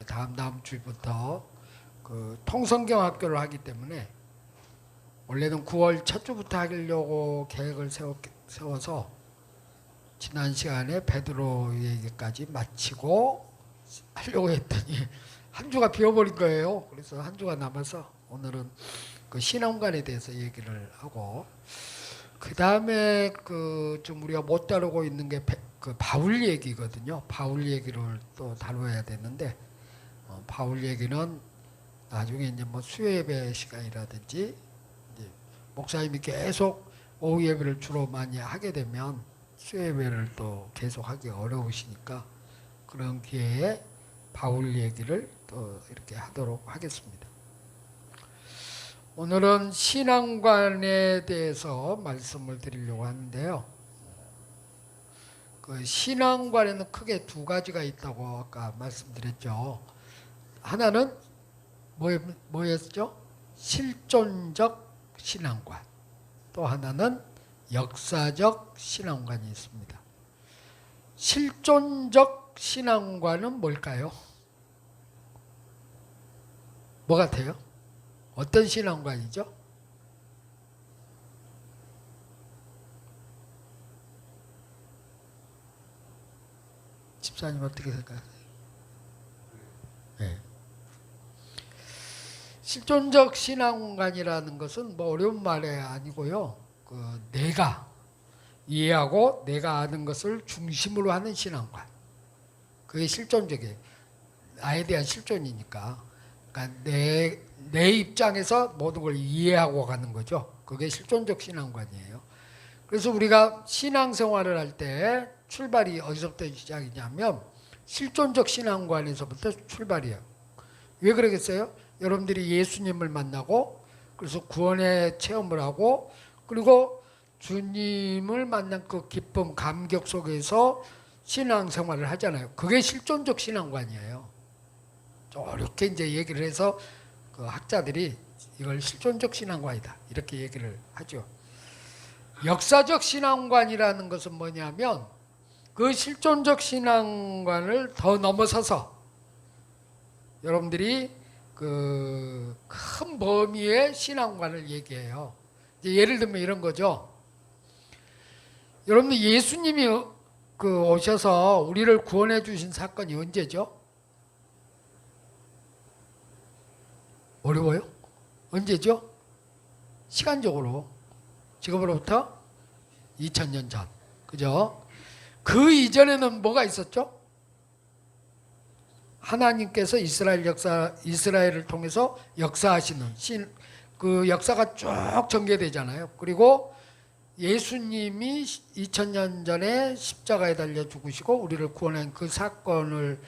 다음 주부터 그 통성경 학교를 하기 때문에 원래는 9월 첫 주부터 하려고 계획을 세워서 지난 시간에 베드로 얘기까지 마치고 하려고 했더니 한 주가 비어버린 거예요. 그래서 한 주가 남아서 오늘은 그 신앙관에 대해서 얘기를 하고, 그 다음에 그 좀 우리가 못 다루고 있는 게 그 바울 얘기거든요. 바울 얘기를 또 다뤄야 되는데, 바울 얘기는 나중에 이제 뭐 수요 예배 시간이라든지 이제 목사님이 계속 오후 예배를 주로 많이 하게 되면 수요 예배를 또 계속 하기 어려우시니까 그런 기회에 바울 얘기를 또 이렇게 하도록 하겠습니다. 오늘은 신앙관에 대해서 말씀을 드리려고 하는데요. 그 신앙관에는 크게 두 가지가 있다고 아까 말씀드렸죠. 하나는 뭐였죠? 실존적 신앙관. 또 하나는 역사적 신앙관이 있습니다. 실존적 신앙관은 뭘까요? 뭐 같아요? 어떤 신앙관이죠? 집사님 어떻게 생각하세요? 네. 실존적 신앙관이라는 것은 뭐 어려운 말이 아니고요. 그 내가 이해하고 내가 아는 것을 중심으로 하는 신앙관. 그게 실존적이에요. 나에 대한 실존이니까. 그러니까 내 입장에서 모든 걸 이해하고 가는 거죠. 그게 실존적 신앙관이에요. 그래서 우리가 신앙생활을 할 때 출발이 어디서부터 시작이냐면 실존적 신앙관에서부터 출발이에요. 왜 그러겠어요? 여러분들이 예수님을 만나고 그래서 구원의 체험을 하고 그리고 주님을 만난 그 기쁨, 감격 속에서 신앙생활을 하잖아요. 그게 실존적 신앙관이에요. 좀 어렵게 이제 얘기를 해서 그 학자들이 이걸 실존적 신앙관이다 이렇게 얘기를 하죠. 역사적 신앙관이라는 것은 뭐냐면 그 실존적 신앙관을 더 넘어서서 여러분들이 그 큰 범위의 신앙관을 얘기해요. 이제 예를 들면 이런 거죠. 여러분들 예수님이 그 오셔서 우리를 구원해 주신 사건이 언제죠? 어려워요? 언제죠? 시간적으로 지금으로부터 2000년 전, 그죠? 그 이전에는 뭐가 있었죠? 하나님께서 이스라엘을 통해서 역사하시는 그 역사가 쭉 전개되잖아요. 그리고 예수님이 2000년 전에 십자가에 달려 죽으시고 우리를 구원한 그 사건을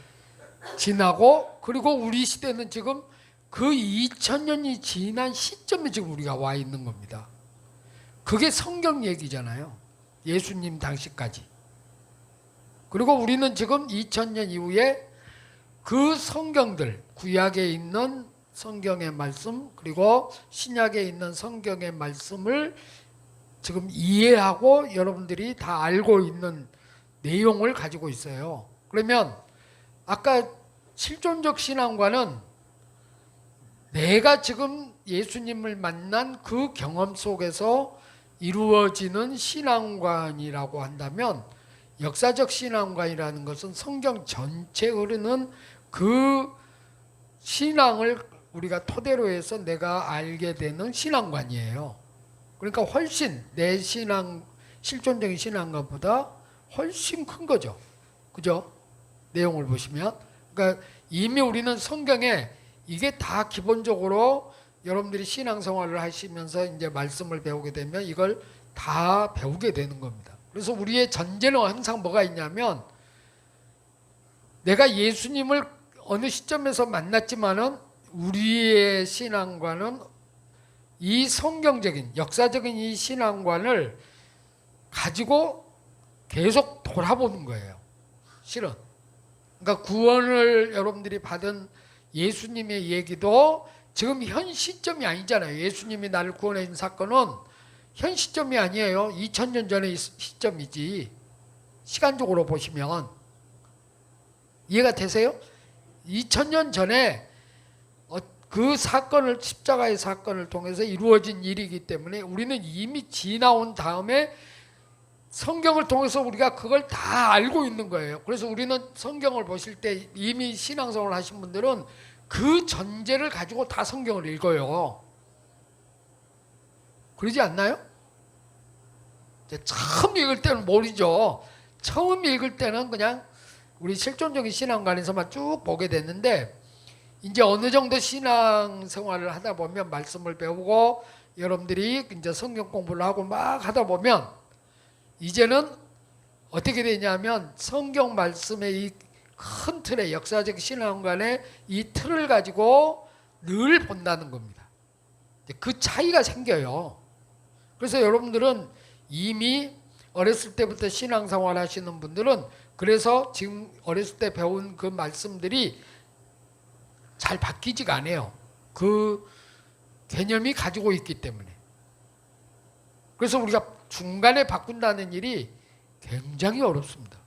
지나고 그리고 우리 시대는 지금 그 2000년이 지난 시점에 지금 우리가 와 있는 겁니다. 그게 성경 얘기잖아요. 예수님 당시까지. 그리고 우리는 지금 2000년 이후에 그 성경들, 구약에 있는 성경의 말씀 그리고 신약에 있는 성경의 말씀을 지금 이해하고 여러분들이 다 알고 있는 내용을 가지고 있어요. 그러면 아까 실존적 신앙과는 내가 지금 예수님을 만난 그 경험 속에서 이루어지는 신앙관이라고 한다면 역사적 신앙관이라는 것은 성경 전체에 흐르는 그 신앙을 우리가 토대로 해서 내가 알게 되는 신앙관이에요. 그러니까 훨씬 내 신앙, 실존적인 신앙관보다 훨씬 큰 거죠. 그죠? 내용을 보시면. 그러니까 이미 우리는 성경에 이게 다 기본적으로 여러분들이 신앙생활을 하시면서 이제 말씀을 배우게 되면 이걸 다 배우게 되는 겁니다. 그래서 우리의 전제는 항상 뭐가 있냐면 내가 예수님을 어느 시점에서 만났지만은 우리의 신앙관은 이 성경적인 역사적인 이 신앙관을 가지고 계속 돌아보는 거예요. 실은. 그러니까 구원을 여러분들이 받은 예수님의 얘기도 지금 현 시점이 아니잖아요. 예수님이 나를 구원해 준 사건은 현 시점이 아니에요. 2000년 전의 시점이지. 시간적으로 보시면 이해가 되세요? 2000년 전에 그 사건을 십자가의 사건을 통해서 이루어진 일이기 때문에 우리는 이미 지나온 다음에 성경을 통해서 우리가 그걸 다 알고 있는 거예요. 그래서 우리는 성경을 보실 때 이미 신앙생활을 하신 분들은 그 전제를 가지고 다 성경을 읽어요. 그러지 않나요? 처음 읽을 때는 모르죠. 처음 읽을 때는 그냥 우리 실존적인 신앙관에서만 쭉 보게 됐는데 이제 어느 정도 신앙생활을 하다 보면 말씀을 배우고 여러분들이 이제 성경 공부를 하고 막 하다 보면 이제는 어떻게 되냐면 성경 말씀의 이 큰 틀의 역사적 신앙관의 이 틀을 가지고 늘 본다는 겁니다. 그 차이가 생겨요. 그래서 여러분들은 이미 어렸을 때부터 신앙생활 하시는 분들은 그래서 지금 어렸을 때 배운 그 말씀들이 잘 바뀌지가 않아요. 그 개념이 가지고 있기 때문에. 그래서 우리가 중간에 바꾼다는 일이 굉장히 어렵습니다.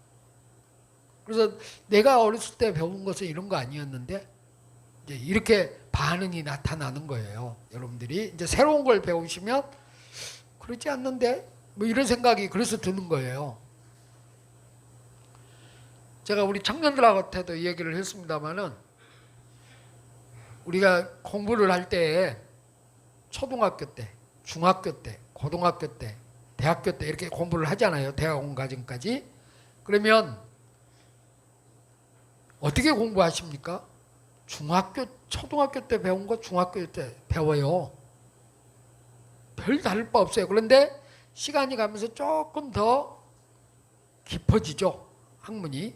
그래서 내가 어렸을 때 배운 것은 이런 거 아니었는데 이제 이렇게 반응이 나타나는 거예요. 여러분들이 이제 새로운 걸 배우시면 그렇지 않는데 뭐 이런 생각이 그래서 드는 거예요. 제가 우리 청년들한테도 얘기를 했습니다마는 우리가 공부를 할 때 초등학교 때, 중학교 때, 고등학교 때, 대학교 때 이렇게 공부를 하잖아요. 대학원 과정까지. 그러면 어떻게 공부하십니까? 초등학교 때 배운 거 중학교 때 배워요. 별 다를 바 없어요. 그런데 시간이 가면서 조금 더 깊어지죠. 학문이.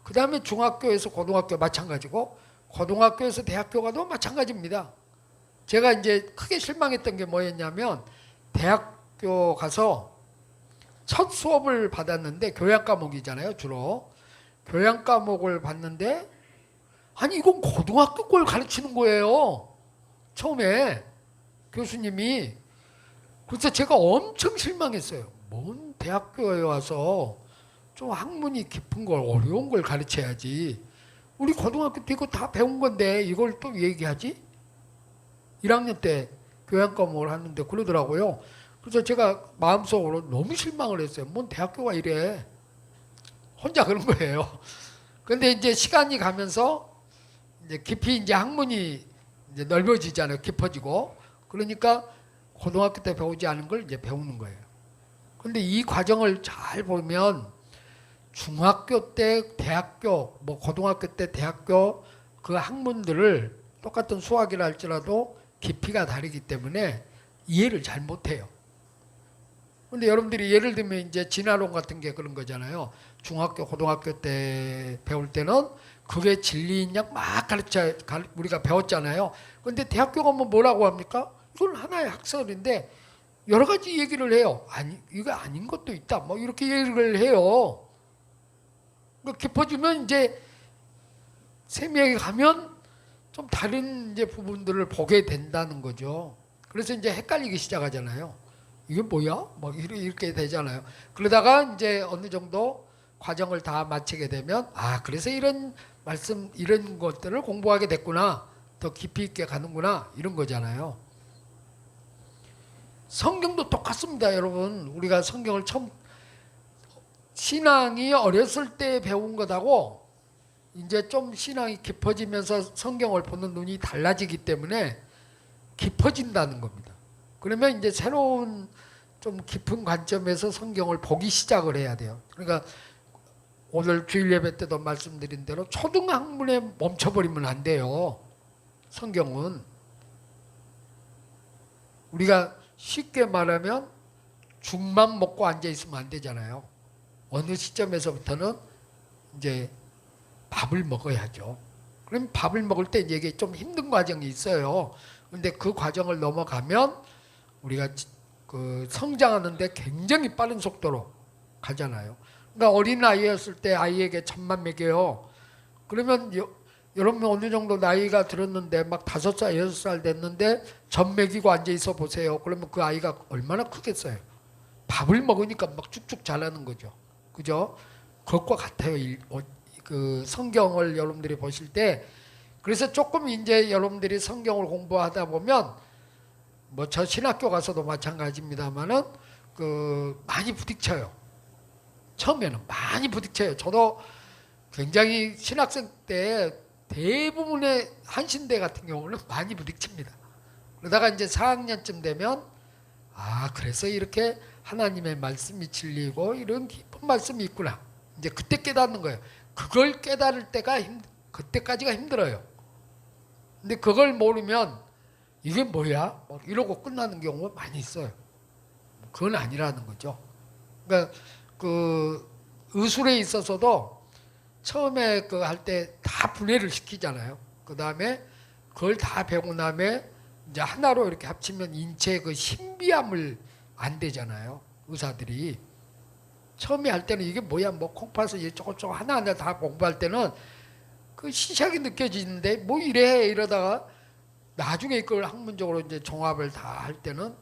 그 다음에 중학교에서 고등학교 마찬가지고 고등학교에서 대학교 가도 마찬가지입니다. 제가 이제 크게 실망했던 게 뭐였냐면 대학교 가서 첫 수업을 받았는데 교양 과목이잖아요. 주로. 교양 과목을 봤는데 아니 이건 고등학교 걸 가르치는 거예요. 처음에 교수님이. 그래서 제가 엄청 실망했어요. 뭔 대학교에 와서 좀 학문이 깊은 걸 어려운 걸 가르쳐야지. 우리 고등학교 때 이거 다 배운 건데 이걸 또 얘기하지? 1학년 때 교양 과목을 하는데 그러더라고요. 그래서 제가 마음속으로 너무 실망을 했어요. 뭔 대학교가 이래. 혼자 그런 거예요. 그런데 이제 시간이 가면서 이제 깊이 이제 학문이 이제 넓어지잖아요. 깊어지고. 그러니까 고등학교 때 배우지 않은 걸 이제 배우는 거예요. 그런데 이 과정을 잘 보면 중학교 때 대학교, 뭐 고등학교 때 대학교 그 학문들을 똑같은 수학이라 할지라도 깊이가 다르기 때문에 이해를 잘 못해요. 근데 여러분들이 예를 들면 이제 진화론 같은 게 그런 거잖아요. 중학교, 고등학교 때 배울 때는 그게 진리인 양 막 우리가 배웠잖아요. 근데 대학교 가면 뭐라고 합니까? 이건 하나의 학설인데 여러 가지 얘기를 해요. 아니, 이거 아닌 것도 있다. 뭐 이렇게 얘기를 해요. 깊어지면 이제 세미하게 가면 좀 다른 이제 부분들을 보게 된다는 거죠. 그래서 이제 헷갈리기 시작하잖아요. 이게 뭐야? 뭐 이렇게 되잖아요. 그러다가 이제 어느 정도 과정을 다 마치게 되면 그래서 이런 말씀 이런 것들을 공부하게 됐구나. 더 깊이 있게 가는구나. 이런 거잖아요. 성경도 똑같습니다, 여러분. 우리가 성경을 처음 신앙이 어렸을 때 배운 것하고 이제 좀 신앙이 깊어지면서 성경을 보는 눈이 달라지기 때문에 깊어진다는 겁니다. 그러면 이제 새로운 좀 깊은 관점에서 성경을 보기 시작을 해야 돼요. 그러니까 오늘 주일 예배 때도 말씀드린 대로 초등학문에 멈춰버리면 안 돼요. 성경은. 우리가 쉽게 말하면 죽만 먹고 앉아 있으면 안 되잖아요. 어느 시점에서부터는 이제 밥을 먹어야죠. 그럼 밥을 먹을 때 이게 좀 힘든 과정이 있어요. 근데 그 과정을 넘어가면 우리가 그 성장하는데 굉장히 빠른 속도로 가잖아요. 그러니까 어린 아이였을 때 아이에게 젖만 먹여요. 그러면 여러분 어느 정도 나이가 들었는데 막 5살, 6살 됐는데 젖 먹이고 앉아 있어 보세요. 그러면 그 아이가 얼마나 크겠어요. 밥을 먹으니까 막 쭉쭉 자라는 거죠. 그죠? 그것과 같아요. 그 성경을 여러분들이 보실 때, 그래서 조금 이제 여러분들이 성경을 공부하다 보면 뭐 저 신학교 가서도 마찬가지입니다만은 그 많이 부딪혀요. 처음에는 많이 부딪혀요. 저도 굉장히 신학생 때 대부분의 한신대 같은 경우는 많이 부딪힙니다. 그러다가 이제 4학년쯤 되면 그래서 이렇게 하나님의 말씀이 진리고 이런 깊은 말씀이 있구나. 이제 그때 깨닫는 거예요. 그걸 깨달을 때가 그때까지가 힘들어요. 근데 그걸 모르면 이게 뭐야? 이러고 끝나는 경우가 많이 있어요. 그건 아니라는 거죠. 그러니까 그 의술에 있어서도 처음에 그 할 때 다 분해를 시키잖아요. 그 다음에 그걸 다 배운 다음에 이제 하나로 이렇게 합치면 인체의 그 신비함을 안 되잖아요. 의사들이 처음에 할 때는 이게 뭐야, 뭐 콩팥을 조금 하나하나 다 공부할 때는 그 시작이 느껴지는데 뭐 이래 이러다가 나중에 그걸 학문적으로 이제 종합을 다 할 때는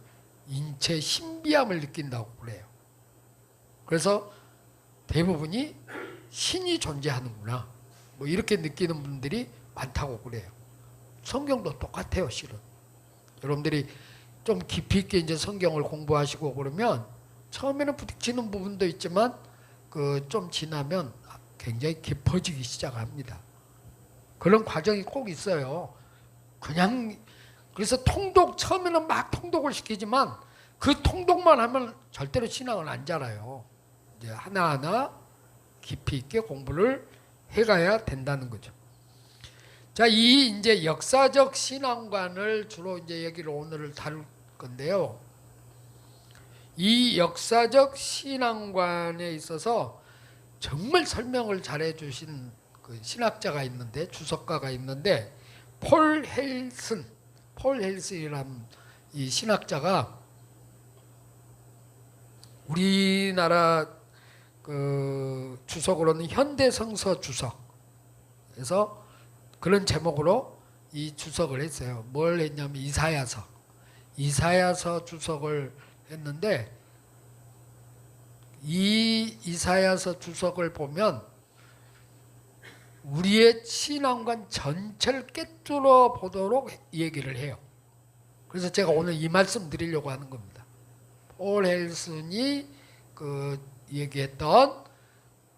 인체 신비함을 느낀다고 그래요. 그래서 대부분이 신이 존재하는구나, 뭐 이렇게 느끼는 분들이 많다고 그래요. 성경도 똑같아요, 실은. 여러분들이 좀 깊이 있게 이제 성경을 공부하시고 그러면 처음에는 부딪히는 부분도 있지만 그 좀 지나면 굉장히 깊어지기 시작합니다. 그런 과정이 꼭 있어요. 그냥 그래서 처음에는 막 통독을 시키지만 그 통독만 하면 절대로 신앙은 안 자라요. 이제 하나하나 깊이 있게 공부를 해가야 된다는 거죠. 자, 이 이제 역사적 신앙관을 주로 이제 여기를 오늘 다룰 건데요. 이 역사적 신앙관에 있어서 정말 설명을 잘해 주신 그 신학자가 있는데, 주석가가 있는데, 폴 헬슨이라는 이 신학자가 우리나라 그 주석으로는 현대성서 주석에서 그런 제목으로 이 주석을 했어요. 뭘 했냐면 이사야서 주석을 했는데, 이 이사야서 주석을 보면 우리의 신앙관 전체를 꿰뚫어 보도록 얘기를 해요. 그래서 제가 오늘 이 말씀 드리려고 하는 겁니다. 폴 헬슨이 그 얘기했던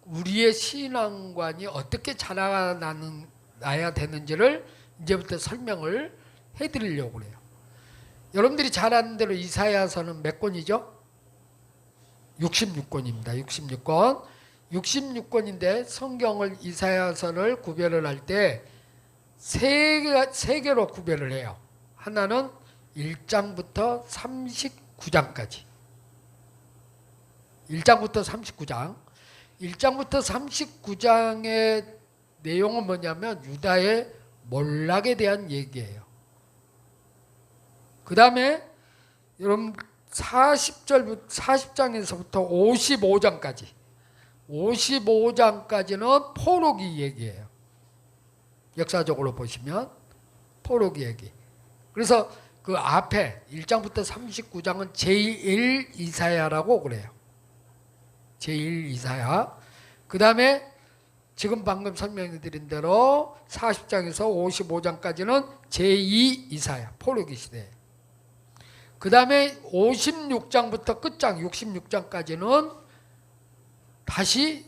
우리의 신앙관이 어떻게 자라나야 되는지를 이제부터 설명을 해드리려고 그래요. 여러분들이 잘 아는 대로 이사야서는 몇 권이죠? 66권입니다. 66권. 66권인데 성경을 이사야서를 구별을 할 때 세 개로 구별을 해요. 하나는 1장부터 39장까지. 1장부터 39장. 1장부터 39장의 내용은 뭐냐면 유다의 몰락에 대한 얘기예요. 그 다음에 여러분 40장에서부터 55장까지는 포로기 얘기예요. 역사적으로 보시면 포로기 얘기. 그래서 그 앞에 1장부터 39장은 제1 이사야라고 그래요. 제1 이사야. 그 다음에 지금 방금 설명해드린 대로 40장에서 55장까지는 제2 이사야, 포로기 시대. 그 다음에 56장부터 끝장 66장까지는 다시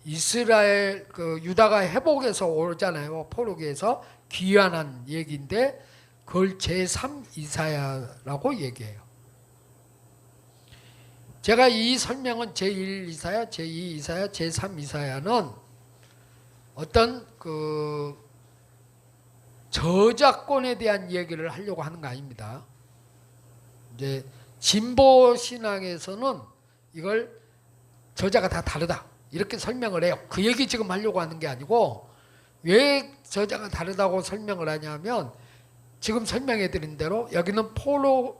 이스라엘 그 유다가 회복해서 오잖아요. 포로기에서 귀환한 얘기인데 그걸 제3 이사야라고 얘기해요. 제가 이 설명은 제1 이사야, 제2 이사야, 제3 이사야는 어떤 그 저작권에 대한 얘기를 하려고 하는 거 아닙니다. 이제 진보 신앙에서는 이걸 저자가 다 다르다 이렇게 설명을 해요. 그 얘기 지금 하려고 하는 게 아니고, 왜 저자가 다르다고 설명을 하냐면 지금 설명해 드린 대로 여기는 제1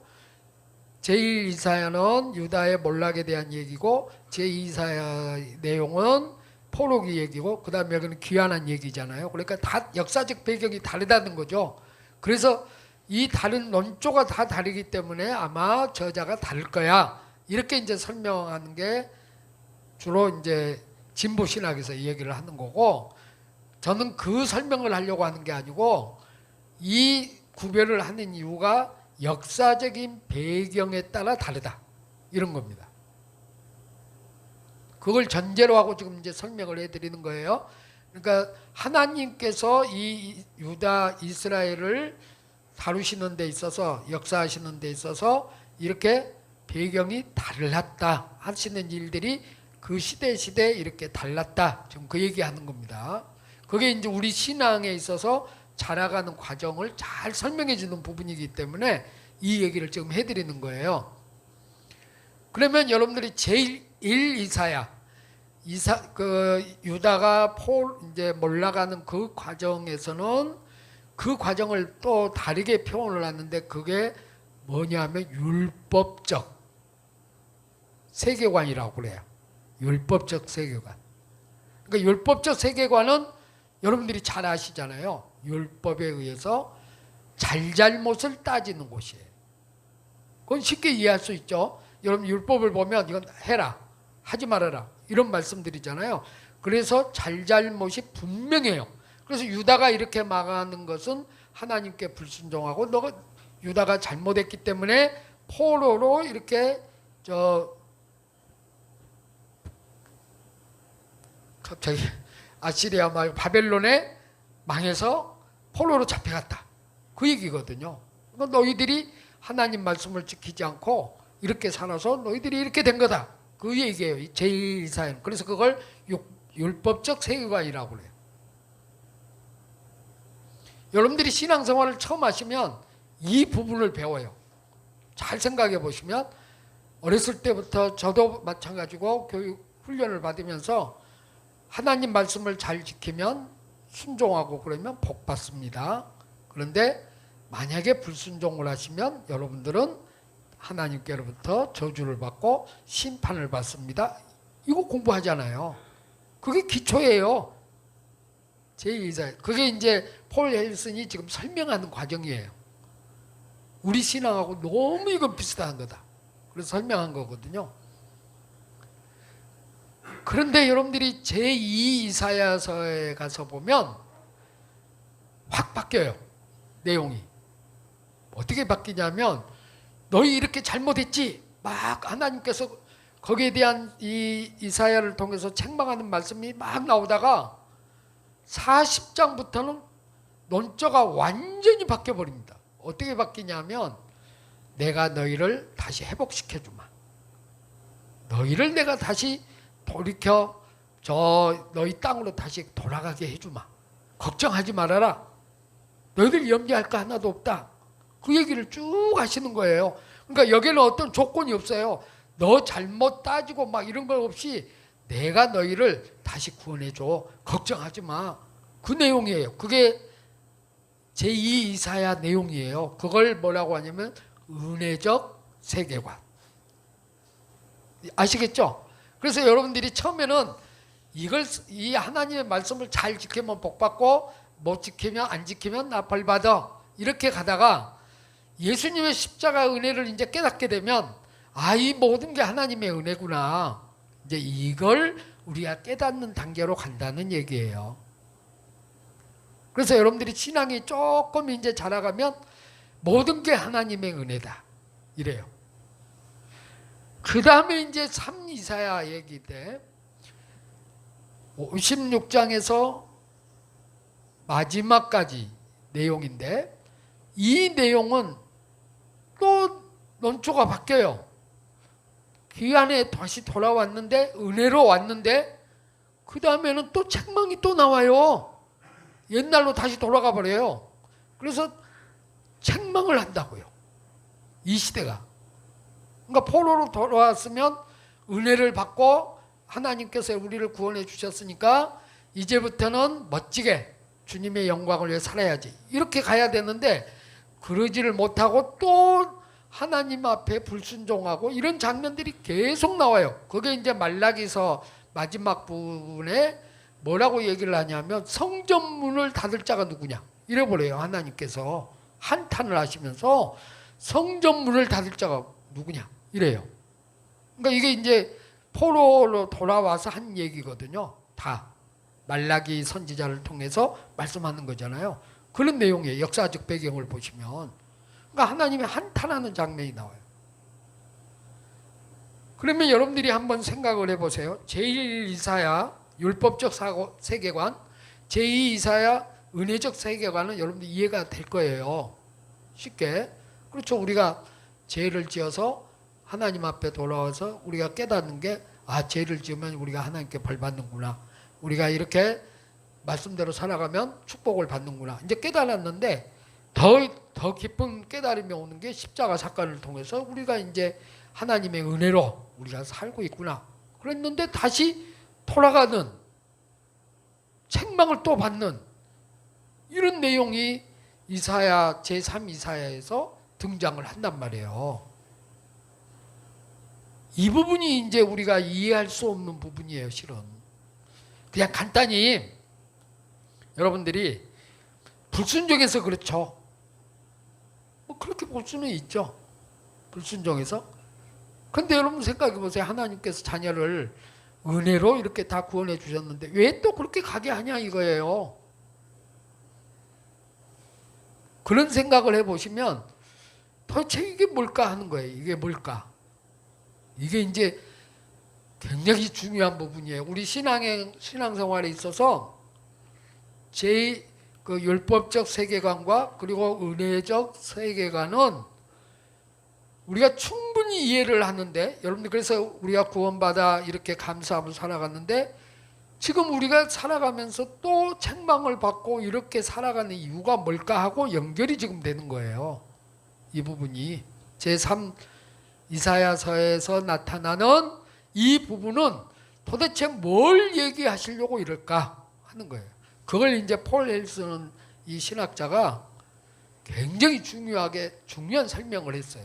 이사야는 유다의 몰락에 대한 얘기고, 제2 이사야 내용은 포로기 얘기고, 그 다음에 여기는 귀환한 얘기잖아요. 그러니까 다 역사적 배경이 다르다는 거죠. 그래서 이 다른 논조가 다 다르기 때문에 아마 저자가 다를 거야, 이렇게 이제 설명하는 게 주로 이제 진보 신학에서 이 얘기를 하는 거고, 저는 그 설명을 하려고 하는 게 아니고 이 구별을 하는 이유가 역사적인 배경에 따라 다르다, 이런 겁니다. 그걸 전제로 하고 지금 이제 설명을 해드리는 거예요. 그러니까 하나님께서 이 유다 이스라엘을 다루시는 데 있어서, 역사하시는 데 있어서 이렇게 배경이 달랐다 하시는 일들이 그 시대 이렇게 달랐다, 지금 그 얘기하는 겁니다. 그게 이제 우리 신앙에 있어서 자라가는 과정을 잘 설명해 주는 부분이기 때문에 이 얘기를 지금 해드리는 거예요. 그러면 여러분들이 제1 이사야, 유다가 이제 몰라가는 그 과정에서는 그 과정을 또 다르게 표현을 하는데, 그게 뭐냐면 율법적 세계관이라고 그래요. 율법적 세계관. 그러니까 율법적 세계관은 여러분들이 잘 아시잖아요. 율법에 의해서 잘못을 따지는 곳이에요. 그건 쉽게 이해할 수 있죠. 여러분 율법을 보면 이건 해라, 하지 말아라, 이런 말씀드리잖아요. 그래서 잘못이 분명해요. 그래서 유다가 이렇게 망하는 것은 하나님께 불순종하고, 유다가 잘못했기 때문에 포로로 이렇게 갑자기 아시리아 말 바벨론에 망해서 포로로 잡혀갔다, 그 얘기거든요. 그러니까 너희들이 하나님 말씀을 지키지 않고 이렇게 살아서 너희들이 이렇게 된 거다, 그 얘기예요. 제1이사야는. 그래서 그걸 율법적 세계관이라고 그래요. 여러분들이 신앙생활을 처음 하시면 이 부분을 배워요. 잘 생각해 보시면, 어렸을 때부터 저도 마찬가지고 교육 훈련을 받으면서 하나님 말씀을 잘 지키면, 순종하고 그러면 복 받습니다. 그런데 만약에 불순종을 하시면 여러분들은 하나님께로부터 저주를 받고 심판을 받습니다. 이거 공부하잖아요. 그게 기초예요. 제2이사야. 그게 이제 폴 헬슨이 지금 설명하는 과정이에요. 우리 신앙하고 너무 이건 비슷한 거다, 그래서 설명한 거거든요. 그런데 여러분들이 제2이사야서에 가서 보면 확 바뀌어요. 내용이 어떻게 바뀌냐면, 너희 이렇게 잘못했지, 막 하나님께서 거기에 대한 이 이사야를 통해서 책망하는 말씀이 막 나오다가 40장부터는 논조가 완전히 바뀌어버립니다. 어떻게 바뀌냐면, 내가 너희를 다시 회복시켜주마, 너희를 내가 다시 돌이켜 너희 땅으로 다시 돌아가게 해주마, 걱정하지 말아라, 너희들 염려할 거 하나도 없다, 그 얘기를 쭉 하시는 거예요. 그러니까 여기는 어떤 조건이 없어요. 너 잘못 따지고 막 이런 거 없이 내가 너희를 다시 구원해줘, 걱정하지 마, 그 내용이에요. 그게 제2이사야 내용이에요. 그걸 뭐라고 하냐면 은혜적 세계관. 아시겠죠? 그래서 여러분들이 처음에는 이 하나님의 말씀을 잘 지키면 복 받고, 못 지키면, 안 지키면 나 벌 받아, 이렇게 가다가 예수님의 십자가 은혜를 이제 깨닫게 되면, 이 모든 게 하나님의 은혜구나, 이제 이걸 우리가 깨닫는 단계로 간다는 얘기예요. 그래서 여러분들이 신앙이 조금 이제 자라가면 모든 게 하나님의 은혜다, 이래요. 그 다음에 이제 3이사야 얘기 때 56장에서 마지막까지 내용인데, 이 내용은 또 논조가 바뀌어요. 귀환에 다시 돌아왔는데, 은혜로 왔는데, 그 다음에는 또 책망이 또 나와요. 옛날로 다시 돌아가 버려요. 그래서 책망을 한다고요, 이 시대가. 그러니까 포로로 돌아왔으면 은혜를 받고 하나님께서 우리를 구원해 주셨으니까 이제부터는 멋지게 주님의 영광을 위해 살아야지, 이렇게 가야 되는데, 그러지를 못하고 또 하나님 앞에 불순종하고 이런 장면들이 계속 나와요. 그게 이제 말라기서 마지막 부분에 뭐라고 얘기를 하냐면, 성전문을 닫을 자가 누구냐, 이래버려요. 하나님께서 한탄을 하시면서 성전문을 닫을 자가 누구냐, 이래요. 그러니까 이게 이제 포로로 돌아와서 한 얘기거든요. 다 말라기 선지자를 통해서 말씀하는 거잖아요. 그런 내용의 역사적 배경을 보시면, 그러니까 하나님의 한탄하는 장면이 나와요. 그러면 여러분들이 한번 생각을 해보세요. 제1 이사야 율법적 세계관, 제2 이사야 은혜적 세계관은 여러분들 이해가 될 거예요. 쉽게. 그렇죠. 우리가 죄를 지어서 하나님 앞에 돌아와서 우리가 깨닫는 게, 아, 죄를 지으면 우리가 하나님께 벌 받는구나. 우리가 이렇게 말씀대로 살아가면 축복을 받는구나. 이제 깨달았는데 더 깊은 깨달음이 오는 게 십자가 사건을 통해서 우리가 이제 하나님의 은혜로 우리가 살고 있구나. 그랬는데 다시 돌아가는, 책망을 또 받는 이런 내용이 이사야 제3 이사야에서 등장을 한단 말이에요. 이 부분이 이제 우리가 이해할 수 없는 부분이에요, 실은. 그냥 간단히 여러분들이 불순종해서 그렇죠. 뭐 그렇게 볼 수는 있죠. 불순종해서. 근데 여러분 생각해 보세요. 하나님께서 자녀를 은혜로 이렇게 다 구원해 주셨는데 왜 또 그렇게 가게 하냐 이거예요. 그런 생각을 해보시면 도대체 이게 뭘까 하는 거예요. 이게 뭘까? 이게 이제 굉장히 중요한 부분이에요. 우리 신앙생활에 있어서 그 율법적 세계관과 그리고 은혜적 세계관은 우리가 충분히 이해를 하는데, 여러분들 그래서 우리가 구원받아 이렇게 감사하며 살아갔는데 지금 우리가 살아가면서 또 책망을 받고 이렇게 살아가는 이유가 뭘까 하고 연결이 지금 되는 거예요. 이 부분이 제3 이사야서에서 나타나는 이 부분은 도대체 뭘 얘기하시려고 이럴까 하는 거예요. 그걸 이제 폴 헬스는 이 신학자가 굉장히 중요한 설명을 했어요.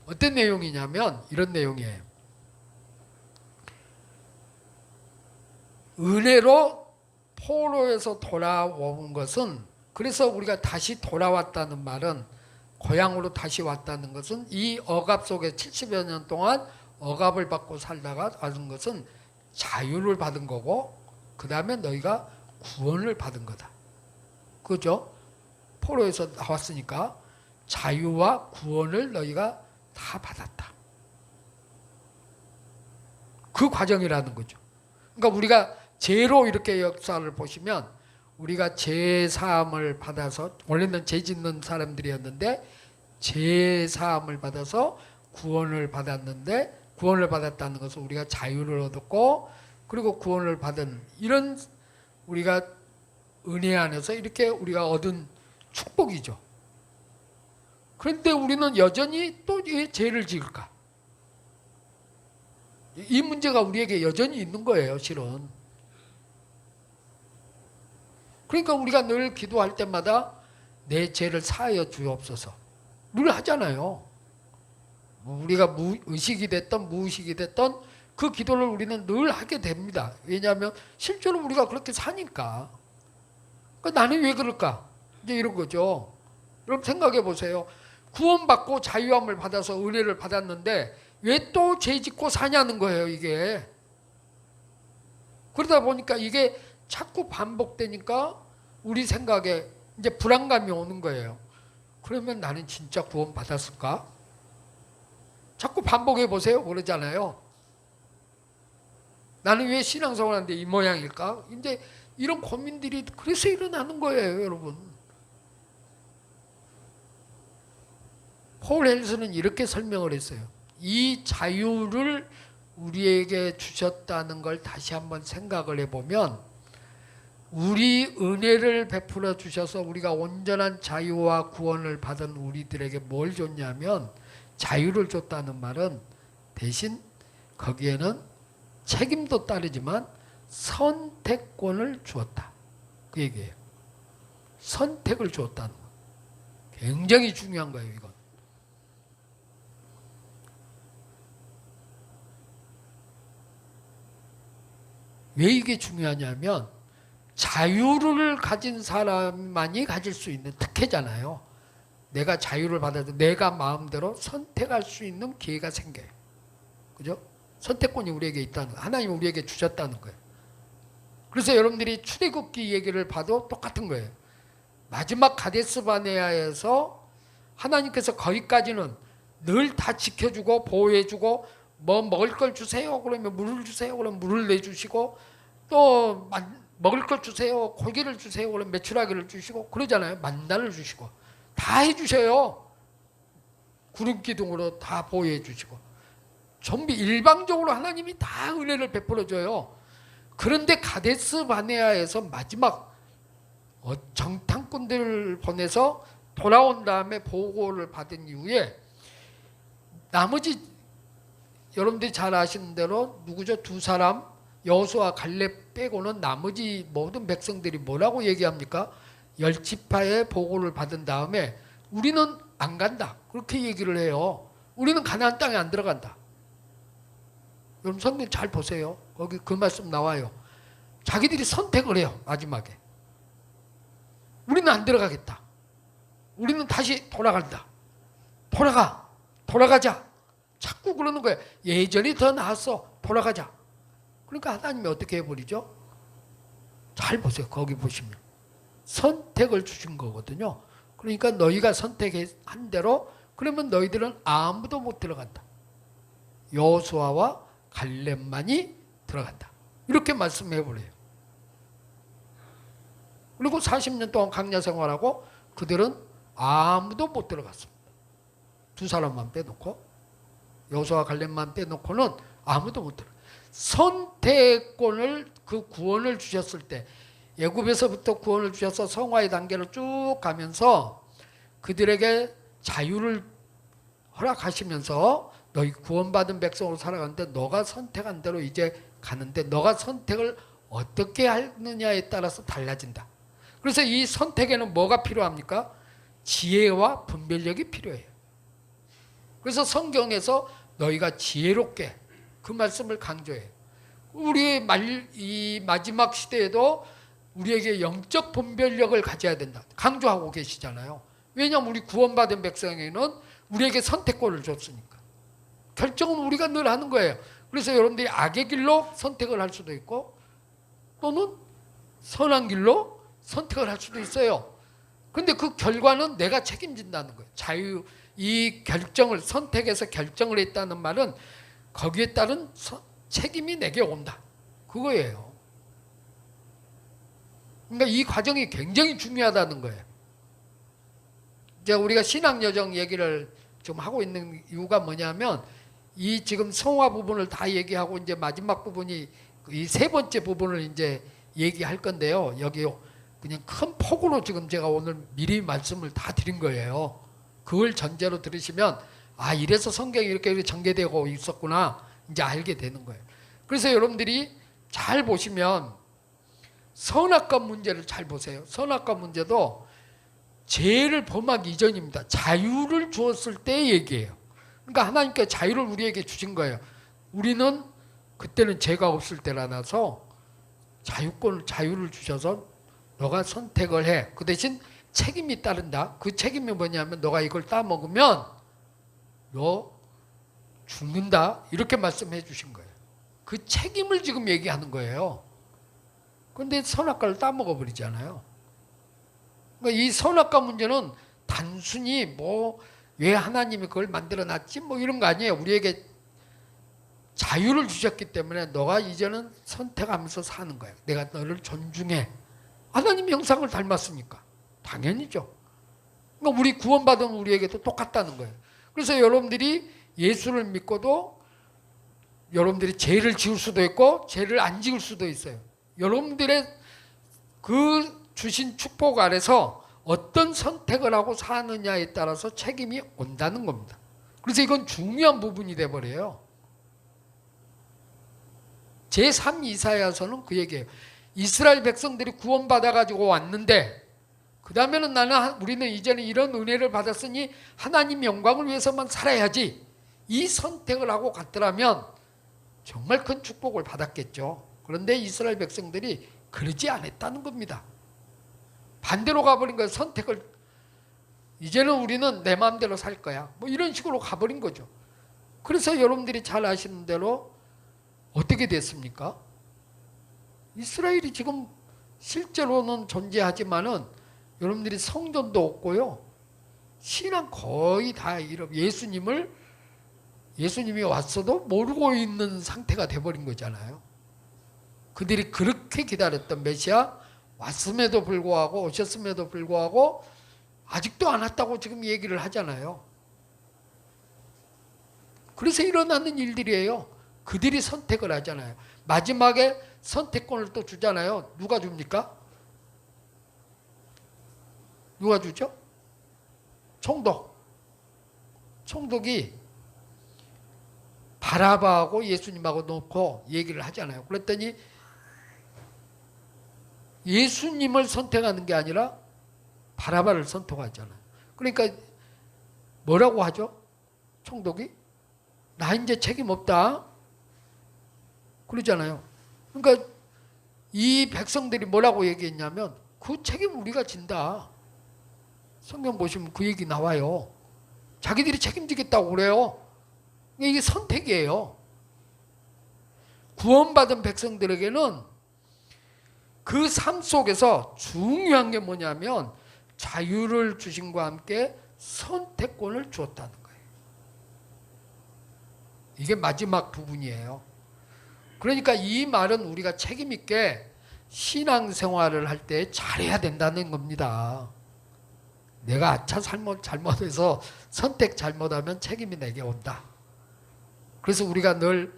어떤 내용이냐면 이런 내용이에요. 은혜로 포로에서 돌아온 것은, 그래서 우리가 다시 돌아왔다는 말은, 고향으로 다시 왔다는 것은, 이 억압 속에 70여 년 동안 억압을 받고 살다가 왔는 것은 자유를 받은 거고, 그 다음에 너희가 구원을 받은 거다. 그죠? 포로에서 나왔으니까 자유와 구원을 너희가 다 받았다. 그 과정이라는 거죠. 그러니까 우리가 죄로 이렇게 역사를 보시면, 우리가 죄 사함을 받아서, 원래는 죄 짓는 사람들이었는데 죄 사함을 받아서 구원을 받았는데, 구원을 받았다는 것은 우리가 자유를 얻었고, 그리고 구원을 받은 이런 우리가 은혜 안에서 이렇게 우리가 얻은 축복이죠. 그런데 우리는 여전히 또 왜 죄를 지을까? 이 문제가 우리에게 여전히 있는 거예요, 실은. 그러니까 우리가 늘 기도할 때마다 내 죄를 사하여 주옵소서 늘 하잖아요. 우리가 의식이 됐던 무의식이 됐던 그 기도를 우리는 늘 하게 됩니다. 왜냐하면 실제로 우리가 그렇게 사니까. 그러니까 나는 왜 그럴까? 이제 이런 거죠. 여러분 생각해 보세요. 구원받고 자유함을 받아서 은혜를 받았는데 왜 또 죄 짓고 사냐는 거예요, 이게. 그러다 보니까 이게 자꾸 반복되니까 우리 생각에 이제 불안감이 오는 거예요. 그러면 나는 진짜 구원받았을까? 자꾸 반복해 보세요. 그러잖아요. 나는 왜 신앙생활하는데 이 모양일까? 이제 이런 고민들이 그래서 일어나는 거예요, 여러분. 폴 헬스는 이렇게 설명을 했어요. 이 자유를 우리에게 주셨다는 걸 다시 한번 생각을 해보면, 우리 은혜를 베풀어 주셔서 우리가 온전한 자유와 구원을 받은 우리들에게 뭘 줬냐면, 자유를 줬다는 말은 대신 거기에는 책임도 따르지만 선택권을 주었다. 그 얘기예요. 선택을 주었다는 거. 굉장히 중요한 거예요, 이건. 왜 이게 중요하냐면 자유를 가진 사람만이 가질 수 있는 특혜잖아요. 내가 자유를 받아도 내가 마음대로 선택할 수 있는 기회가 생겨요. 그죠? 선택권이 우리에게 있다는 거예요. 하나님이 우리에게 주셨다는 거예요. 그래서 여러분들이 출애굽기 얘기를 봐도 똑같은 거예요. 마지막 가데스 바네아에서 하나님께서 거기까지는 늘 다 지켜주고 보호해주고 뭐 먹을 걸 주세요 그러면 물을 주세요 그러면 물을 내주시고 또 먹을 걸 주세요 고기를 주세요 그러면 메추라기를 주시고 그러잖아요. 만나를 주시고 다 해주셔요. 구름 기둥으로 다 보호해 주시고 전부 일방적으로 하나님이 다 은혜를 베풀어 줘요. 그런데 가데스 바네아에서 마지막 정탐꾼들을 보내서 돌아온 다음에 보고를 받은 이후에 나머지 여러분들이 잘 아시는 대로 누구죠? 두 사람 여호수아 갈렙 빼고는 나머지 모든 백성들이 뭐라고 얘기합니까? 열지파의 보고를 받은 다음에 우리는 안 간다 그렇게 얘기를 해요. 우리는 가나안 땅에 안 들어간다. 여러분 성경 잘 보세요. 거기 그 말씀 나와요. 자기들이 선택을 해요. 마지막에 우리는 안 들어가겠다. 우리는 다시 돌아간다. 돌아가자. 자꾸 그러는 거예요. 예전이 더 나았어. 돌아가자. 그러니까 하나님이 어떻게 해버리죠? 잘 보세요. 거기 보시면 선택을 주신 거거든요. 그러니까 너희가 선택한 대로 그러면 너희들은 아무도 못 들어간다. 여호수아와 갈렙만이 들어간다. 이렇게 말씀해 버려요. 그리고 40년 동안 광야 생활하고 그들은 아무도 못 들어갔습니다. 두 사람만 빼놓고 여호수아와 갈렙만 빼놓고는 아무도 못 들어갔어요. 선택권을 그 구원을 주셨을 때 애굽에서부터 구원을 주셔서 성화의 단계를 쭉 가면서 그들에게 자유를 허락하시면서 너희 구원받은 백성으로 살아가는데 너가 선택한 대로 이제 가는데 너가 선택을 어떻게 하느냐에 따라서 달라진다. 그래서 이 선택에는 뭐가 필요합니까? 지혜와 분별력이 필요해요. 그래서 성경에서 너희가 지혜롭게 그 말씀을 강조해요. 우리의 이 마지막 시대에도 우리에게 영적 분별력을 가져야 된다. 강조하고 계시잖아요. 왜냐하면 우리 구원받은 백성에게는 우리에게 선택권을 줬으니까. 결정은 우리가 늘 하는 거예요. 그래서 여러분들이 악의 길로 선택을 할 수도 있고 또는 선한 길로 선택을 할 수도 있어요. 근데 그 결과는 내가 책임진다는 거예요. 이 결정을 선택해서 결정을 했다는 말은 거기에 따른 책임이 내게 온다. 그거예요. 그러니까 이 과정이 굉장히 중요하다는 거예요. 이제 우리가 신앙 여정 얘기를 좀 하고 있는 이유가 뭐냐면 이 지금 성화 부분을 다 얘기하고 이제 마지막 부분이 이 세 번째 부분을 이제 얘기할 건데요. 여기 그냥 큰 폭으로 지금 제가 오늘 미리 말씀을 다 드린 거예요. 그걸 전제로 들으시면 아 이래서 성경이 이렇게 전개되고 있었구나 이제 알게 되는 거예요. 그래서 여러분들이 잘 보시면 선악과 문제를 잘 보세요. 선악과 문제도 죄를 범하기 이전입니다. 자유를 주었을 때 얘기해요. 그러니까 하나님께 자유를 우리에게 주신 거예요. 우리는 그때는 죄가 없을 때라서 자유를 주셔서 너가 선택을 해. 그 대신 책임이 따른다. 그 책임이 뭐냐면 너가 이걸 따먹으면 너 죽는다. 이렇게 말씀해 주신 거예요. 그 책임을 지금 얘기하는 거예요. 그런데 선악과를 따먹어 버리잖아요. 그러니까 이 선악과 문제는 단순히 왜 하나님이 그걸 만들어 놨지 이런 거 아니에요. 우리에게 자유를 주셨기 때문에 너가 이제는 선택하면서 사는 거예요. 내가 너를 존중해. 하나님 형상을 닮았으니까 당연히죠. 그러니까 우리 구원받은 우리에게도 똑같다는 거예요. 그래서 여러분들이 예수를 믿고도 여러분들이 죄를 지을 수도 있고 죄를 안 지을 수도 있어요. 여러분들의 그 주신 축복 아래서 어떤 선택을 하고 사느냐에 따라서 책임이 온다는 겁니다. 그래서 이건 중요한 부분이 돼버려요. 제3 이사야서는 그 얘기예요. 이스라엘 백성들이 구원받아가지고 왔는데 그 다음에는 우리는 이제는 이런 은혜를 받았으니 하나님 영광을 위해서만 살아야지 이 선택을 하고 갔더라면 정말 큰 축복을 받았겠죠. 그런데 이스라엘 백성들이 그러지 않았다는 겁니다. 반대로 가버린 거예요. 선택을 이제는 우리는 내 마음대로 살 거야. 이런 식으로 가버린 거죠. 그래서 여러분들이 잘 아시는 대로 어떻게 됐습니까? 이스라엘이 지금 실제로는 존재하지만은 여러분들이 성전도 없고요. 신앙 거의 다 예수님이 왔어도 모르고 있는 상태가 돼버린 거잖아요. 그들이 그렇게 기다렸던 메시아 왔음에도 불구하고 오셨음에도 불구하고 아직도 안 왔다고 지금 얘기를 하잖아요. 그래서 일어나는 일들이에요. 그들이 선택을 하잖아요. 마지막에 선택권을 또 주잖아요. 누가 줍니까? 누가 주죠? 총독. 총독이 바라바하고 예수님하고 놓고 얘기를 하잖아요. 그랬더니 예수님을 선택하는 게 아니라 바라바를 선택하잖아요. 그러니까 뭐라고 하죠? 총독이? 나 이제 책임 없다. 그러잖아요. 그러니까 이 백성들이 뭐라고 얘기했냐면 그 책임 우리가 진다. 성경 보시면 그 얘기 나와요. 자기들이 책임지겠다고 그래요. 이게 선택이에요. 구원받은 백성들에게는 그 삶 속에서 중요한 게 뭐냐면 자유를 주심과 함께 선택권을 주었다는 거예요. 이게 마지막 부분이에요. 그러니까 이 말은 우리가 책임 있게 신앙생활을 할 때 잘해야 된다는 겁니다. 내가 아차 잘못해서 선택 잘못하면 책임이 내게 온다. 그래서 우리가 늘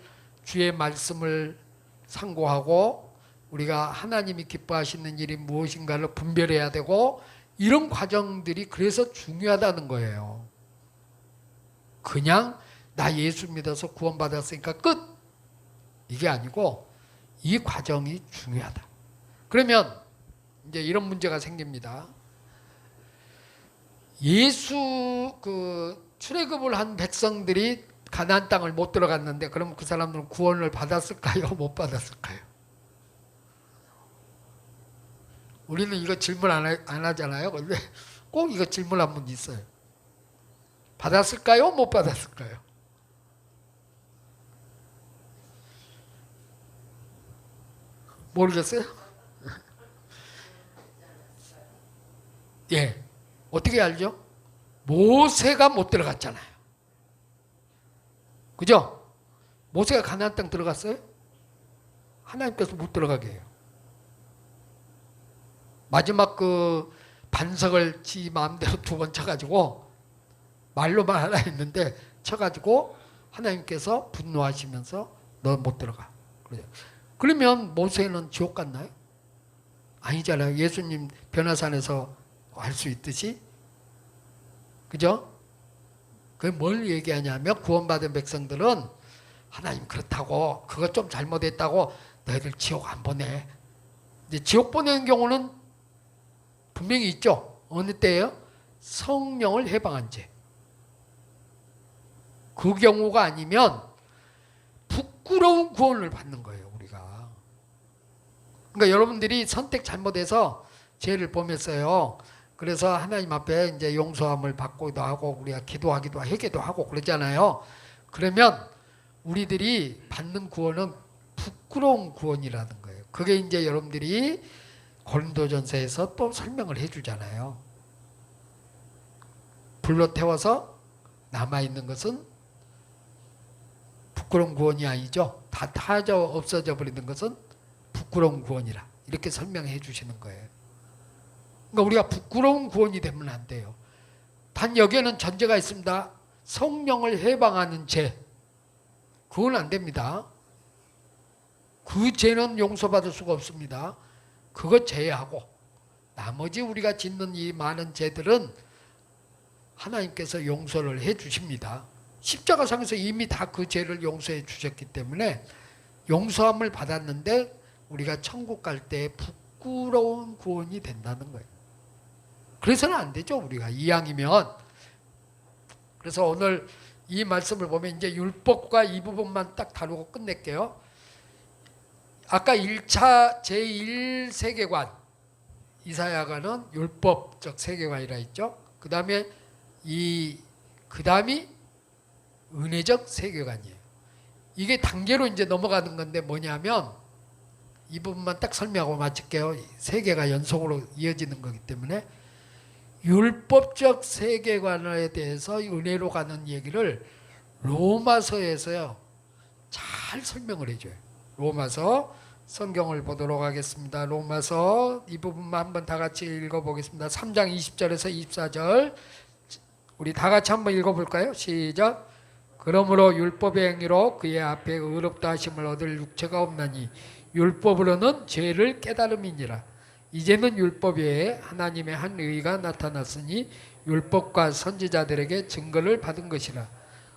주의 말씀을 상고하고 우리가 하나님이 기뻐하시는 일이 무엇인가를 분별해야 되고 이런 과정들이 그래서 중요하다는 거예요. 그냥 나 예수 믿어서 구원받았으니까 끝! 이게 아니고 이 과정이 중요하다. 그러면 이제 이런 문제가 생깁니다. 예수 출애굽을 한 백성들이 가나안 땅을 못 들어갔는데 그럼 그 사람들은 구원을 받았을까요? 못 받았을까요? 우리는 이거 질문 안 하잖아요. 근데 꼭 이거 질문 한 번 있어요. 받았을까요? 못 받았을까요? 모르겠어요? 예. 어떻게 알죠? 모세가 못 들어갔잖아요. 그죠? 모세가 가나안 땅 들어갔어요? 하나님께서 못 들어가게 해요. 마지막 그 반석을 지 마음대로 두 번 쳐가지고 말로만 하나 했는데 쳐가지고 하나님께서 분노하시면서 너 못 들어가. 그러면 모세는 지옥 갔나요? 아니잖아요. 예수님 변화산에서 할 수 있듯이. 그죠? 그게 뭘 얘기하냐면 구원받은 백성들은 하나님 그렇다고 그것 좀 잘못했다고 너희들 지옥 안 보내. 이제 지옥 보내는 경우는 분명히 있죠. 어느 때예요? 성령을 해방한 죄. 그 경우가 아니면 부끄러운 구원을 받는 거예요, 우리가. 그러니까 여러분들이 선택 잘못해서 죄를 범했어요. 그래서 하나님 앞에 이제 용서함을 받고도 하고 우리가 기도하기도 회개도 하고 그러잖아요. 그러면 우리들이 받는 구원은 부끄러운 구원이라는 거예요. 그게 이제 여러분들이 고린도전서에서 또 설명을 해주잖아요. 불로 태워서 남아있는 것은 부끄러운 구원이 아니죠. 다 타져 없어져 버리는 것은 부끄러운 구원이라 이렇게 설명해 주시는 거예요. 그러니까 우리가 부끄러운 구원이 되면 안 돼요. 단 여기에는 전제가 있습니다. 성령을 해방하는 죄. 그건 안 됩니다. 그 죄는 용서받을 수가 없습니다. 그거 제외하고 나머지 우리가 짓는 이 많은 죄들은 하나님께서 용서를 해 주십니다. 십자가상에서 이미 다 그 죄를 용서해 주셨기 때문에 용서함을 받았는데 우리가 천국 갈 때 부끄러운 구원이 된다는 거예요. 그래서는 안 되죠. 우리가 이왕이면. 그래서 오늘 이 말씀을 보면 이제 율법과 이 부분만 딱 다루고 끝낼게요. 아까 1차 제1세계관 이사야가는 율법적 세계관이라 했죠. 그 다음이 은혜적 세계관이에요. 이게 단계로 이제 넘어가는 건데 뭐냐면 이 부분만 딱 설명하고 마칠게요. 세 개가 연속으로 이어지는 거기 때문에 율법적 세계관에 대해서 은혜로 가는 얘기를 로마서에서요 잘 설명을 해줘요. 로마서 성경을 보도록 하겠습니다. 로마서 이 부분만 한번 다 같이 읽어보겠습니다. 3장 20절에서 24절 우리 다 같이 한번 읽어볼까요? 시작. 그러므로 율법의 행위로 그의 앞에 의롭다 하심을 얻을 육체가 없나니 율법으로는 죄를 깨달음이니라. 이제는 율법 외에 하나님의 한 의가 나타났으니 율법과 선지자들에게 증거를 받은 것이라.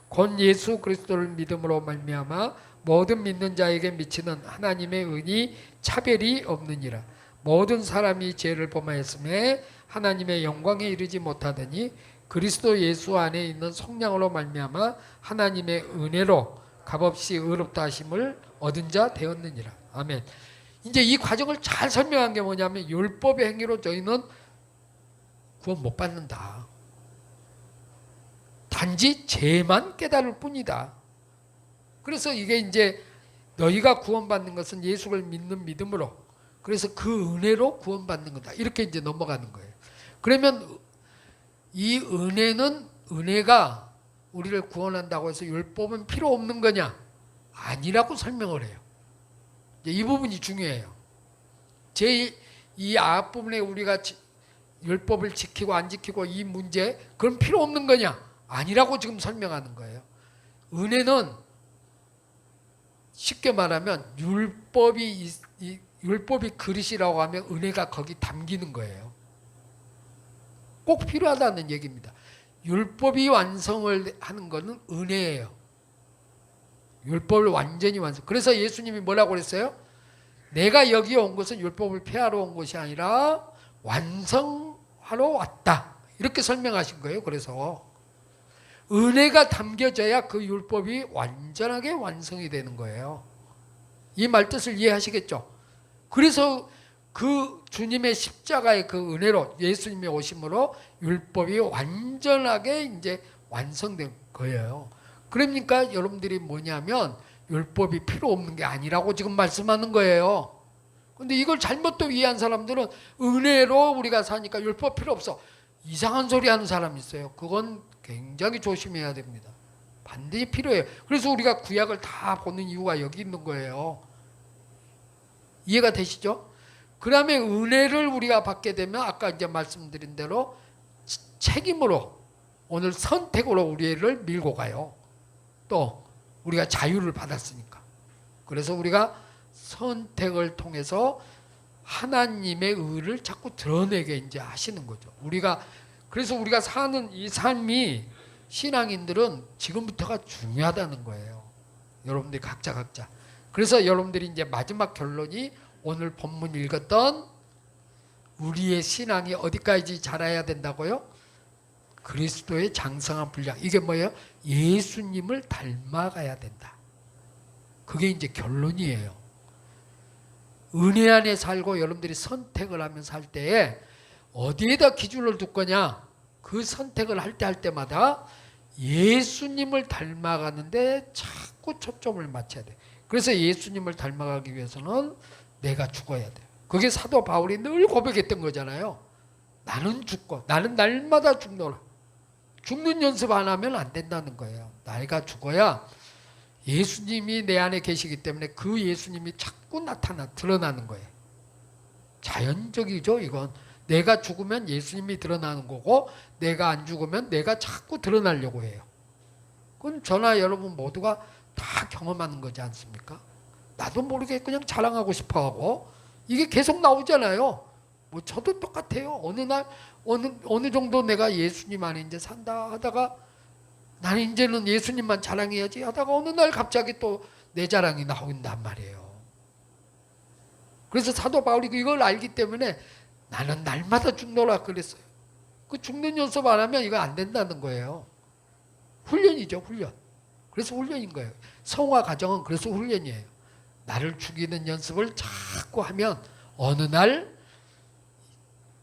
곧 예수 그리스도를 믿음으로 말미암아 모든 믿는 자에게 미치는 하나님의 은이 차별이 없느니라. 모든 사람이 죄를 범하였음에 하나님의 영광에 이르지 못하더니 그리스도 예수 안에 있는 성령으로 말미암아 하나님의 은혜로 값없이 의롭다 하심을 얻은 자 되었느니라. 아멘. 이제 이 과정을 잘 설명한 게 뭐냐면 율법의 행위로 저희는 구원 못 받는다. 단지 죄만 깨달을 뿐이다. 그래서 이게 이제 너희가 구원받는 것은 예수를 믿는 믿음으로, 그래서 그 은혜로 구원받는 거다. 이렇게 이제 넘어가는 거예요. 그러면 이 은혜가 우리를 구원한다고 해서 율법은 필요 없는 거냐? 아니라고 설명을 해요. 이 부분이 중요해요. 이 앞부분에 우리가 율법을 지키고 안 지키고 이 문제, 그건 필요 없는 거냐? 아니라고 지금 설명하는 거예요. 은혜는 쉽게 말하면 율법이 그릇이라고 하면 은혜가 거기 담기는 거예요. 꼭 필요하다는 얘기입니다. 율법이 완성을 하는 것은 은혜예요. 율법을 완전히 완성. 그래서 예수님이 뭐라고 그랬어요? 내가 여기 온 것은 율법을 폐하러 온 것이 아니라 완성하러 왔다. 이렇게 설명하신 거예요. 그래서 은혜가 담겨져야 그 율법이 완전하게 완성이 되는 거예요. 이 말 뜻을 이해하시겠죠? 그래서 그 주님의 십자가의 그 은혜로 예수님의 오심으로 율법이 완전하게 이제 완성된 거예요. 그러니까 여러분들이 뭐냐면 율법이 필요 없는 게 아니라고 지금 말씀하는 거예요. 근데 이걸 잘못 또 이해한 사람들은 은혜로 우리가 사니까 율법 필요 없어. 이상한 소리 하는 사람이 있어요. 그건 굉장히 조심해야 됩니다. 반드시 필요해요. 그래서 우리가 구약을 다 보는 이유가 여기 있는 거예요. 이해가 되시죠? 그다음에 은혜를 우리가 받게 되면 아까 이제 말씀드린 대로 책임으로 오늘 선택으로 우리를 밀고 가요. 또 우리가 자유를 받았으니까. 그래서 우리가 선택을 통해서 하나님의 의를 자꾸 드러내게 이제 하시는 거죠. 그래서 우리가 사는 이 삶이 신앙인들은 지금부터가 중요하다는 거예요. 여러분들이 각자. 그래서 여러분들이 이제 마지막 결론이 오늘 본문 읽었던 우리의 신앙이 어디까지 자라야 된다고요? 그리스도의 장성한 분량. 이게 뭐예요? 예수님을 닮아가야 된다. 그게 이제 결론이에요. 은혜 안에 살고 여러분들이 선택을 하면서 살 때에 어디에다 기준을 둘 거냐? 그 선택을 할 때마다 예수님을 닮아가는데 자꾸 초점을 맞춰야 돼. 그래서 예수님을 닮아가기 위해서는 내가 죽어야 돼. 그게 사도 바울이 늘 고백했던 거잖아요. 나는 죽고 나는 날마다 죽노라. 죽는 연습 안 하면 안 된다는 거예요. 내가 죽어야 예수님이 내 안에 계시기 때문에 그 예수님이 자꾸 드러나는 거예요. 자연적이죠, 이건. 내가 죽으면 예수님이 드러나는 거고 내가 안 죽으면 내가 자꾸 드러나려고 해요. 그건 저나 여러분 모두가 다 경험하는 거지 않습니까? 나도 모르게 그냥 자랑하고 싶어하고 이게 계속 나오잖아요. 뭐 저도 똑같아요. 어느 날 어느 정도 내가 예수님 안에 이제 산다 하다가 나는 이제는 예수님만 자랑해야지 하다가 어느 날 갑자기 또 내 자랑이 나온단 말이에요. 그래서 사도 바울이 이걸 알기 때문에 나는 날마다 죽노라 그랬어요. 그 죽는 연습 안 하면 이거 안 된다는 거예요. 훈련이죠, 훈련. 그래서 훈련인 거예요. 성화 과정은 그래서 훈련이에요. 나를 죽이는 연습을 자꾸 하면 어느 날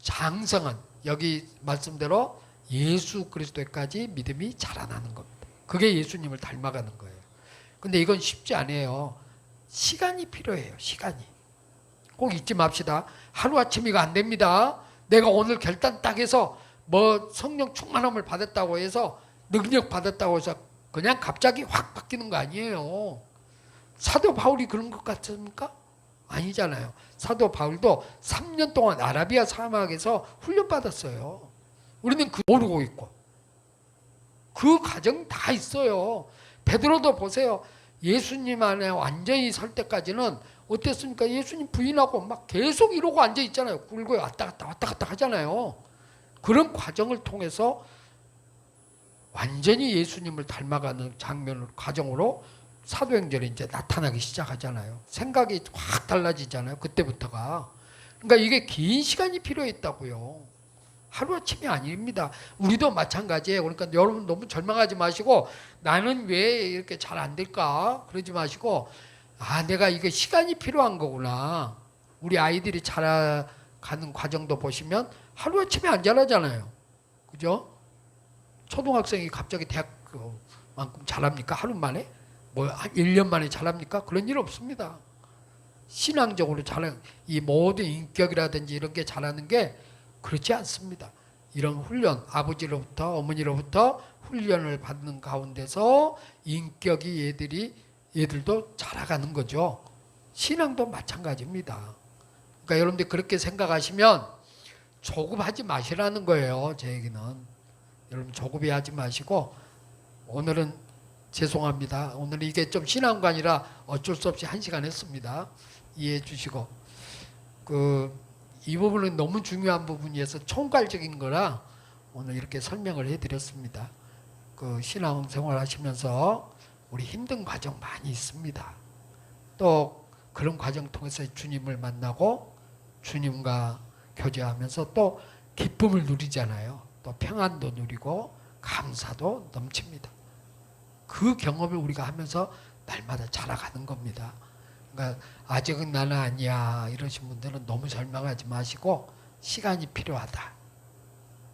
장성한, 여기 말씀대로 예수 그리스도까지 믿음이 자라나는 겁니다. 그게 예수님을 닮아가는 거예요. 근데 이건 쉽지 않아요. 시간이 필요해요. 시간이. 꼭 잊지 맙시다. 하루아침이가 안 됩니다. 내가 오늘 결단 딱 해서 뭐 성령 충만함을 받았다고 해서 능력 받았다고 해서 그냥 갑자기 확 바뀌는 거 아니에요. 사도 바울이 그런 것 같습니까? 아니잖아요. 사도 바울도 3년 동안 아라비아 사막에서 훈련받았어요. 우리는 그 모르고 있고 그 과정 다 있어요. 베드로도 보세요. 예수님 안에 완전히 설 때까지는 어땠습니까? 예수님 부인하고 막 계속 이러고 앉아 있잖아요. 굴고 왔다 갔다 하잖아요. 그런 과정을 통해서 완전히 예수님을 닮아가는 장면을 과정으로 사도행전에 이제 나타나기 시작하잖아요. 생각이 확 달라지잖아요. 그때부터가. 그러니까 이게 긴 시간이 필요했다고요. 하루아침이 아닙니다. 우리도 마찬가지예요. 그러니까 여러분 너무 절망하지 마시고 나는 왜 이렇게 잘 안 될까? 그러지 마시고 내가 이게 시간이 필요한 거구나. 우리 아이들이 자라가는 과정도 보시면 하루아침에 안 자라잖아요. 그죠? 초등학생이 갑자기 대학만큼 자랍니까? 하루 만에? 한 1년 만에 자랍니까? 그런 일 없습니다. 신앙적으로 이 모든 인격이라든지 이런 게 자라는 게 그렇지 않습니다. 이런 훈련, 아버지로부터 어머니로부터 훈련을 받는 가운데서 인격이 얘들도 자라가는 거죠. 신앙도 마찬가지입니다. 그러니까 여러분들 그렇게 생각하시면 조급하지 마시라는 거예요. 제 얘기는. 여러분 조급해하지 마시고 오늘은 죄송합니다. 오늘 이게 좀 신앙관이라 어쩔 수 없이 1시간 했습니다. 이해해 주시고 이 부분은 너무 중요한 부분이어서 총괄적인 거라 오늘 이렇게 설명을 해드렸습니다. 신앙생활 하시면서 우리 힘든 과정 많이 있습니다. 또 그런 과정 통해서 주님을 만나고 주님과 교제하면서 또 기쁨을 누리잖아요. 또 평안도 누리고 감사도 넘칩니다. 그 경험을 우리가 하면서 날마다 자라가는 겁니다. 그러니까 아직은 나는 아니야 이러신 분들은 너무 절망하지 마시고 시간이 필요하다.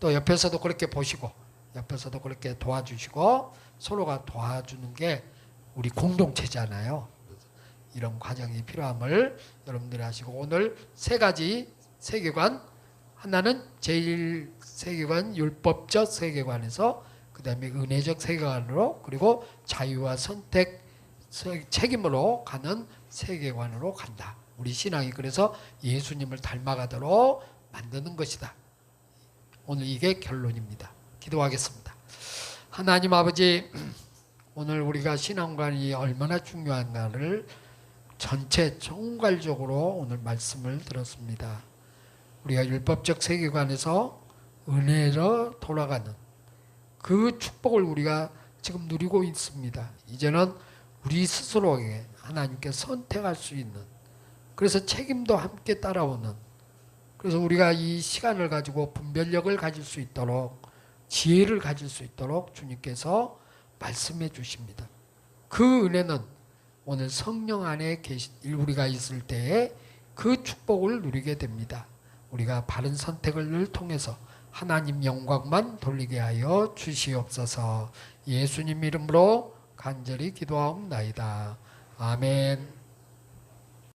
또 옆에서도 그렇게 보시고 옆에서도 그렇게 도와주시고 서로가 도와주는 게 우리 공동체잖아요. 이런 과정이 필요함을 여러분들이 하시고 오늘 3가지 세계관 하나는 제일 세계관 율법적 세계관에서 그 다음에 은혜적 세계관으로 그리고 자유와 선택 책임으로 가는 세계관으로 간다. 우리 신앙이 그래서 예수님을 닮아가도록 만드는 것이다. 오늘 이게 결론입니다. 기도하겠습니다. 하나님 아버지, 오늘 우리가 신앙관이 얼마나 중요한가를 전체 총괄적으로 오늘 말씀을 들었습니다. 우리가 율법적 세계관에서 은혜로 돌아가는 그 축복을 우리가 지금 누리고 있습니다. 이제는 우리 스스로에게 하나님께 선택할 수 있는, 그래서 책임도 함께 따라오는, 그래서 우리가 이 시간을 가지고 분별력을 가질 수 있도록, 지혜를 가질 수 있도록 주님께서 말씀해 주십니다. 그 은혜는 오늘 성령 안에 우리가 있을 때에 그 축복을 누리게 됩니다. 우리가 바른 선택을 통해서 하나님 영광만 돌리게 하여 주시옵소서. 예수님 이름으로 간절히 기도하옵나이다. 아멘.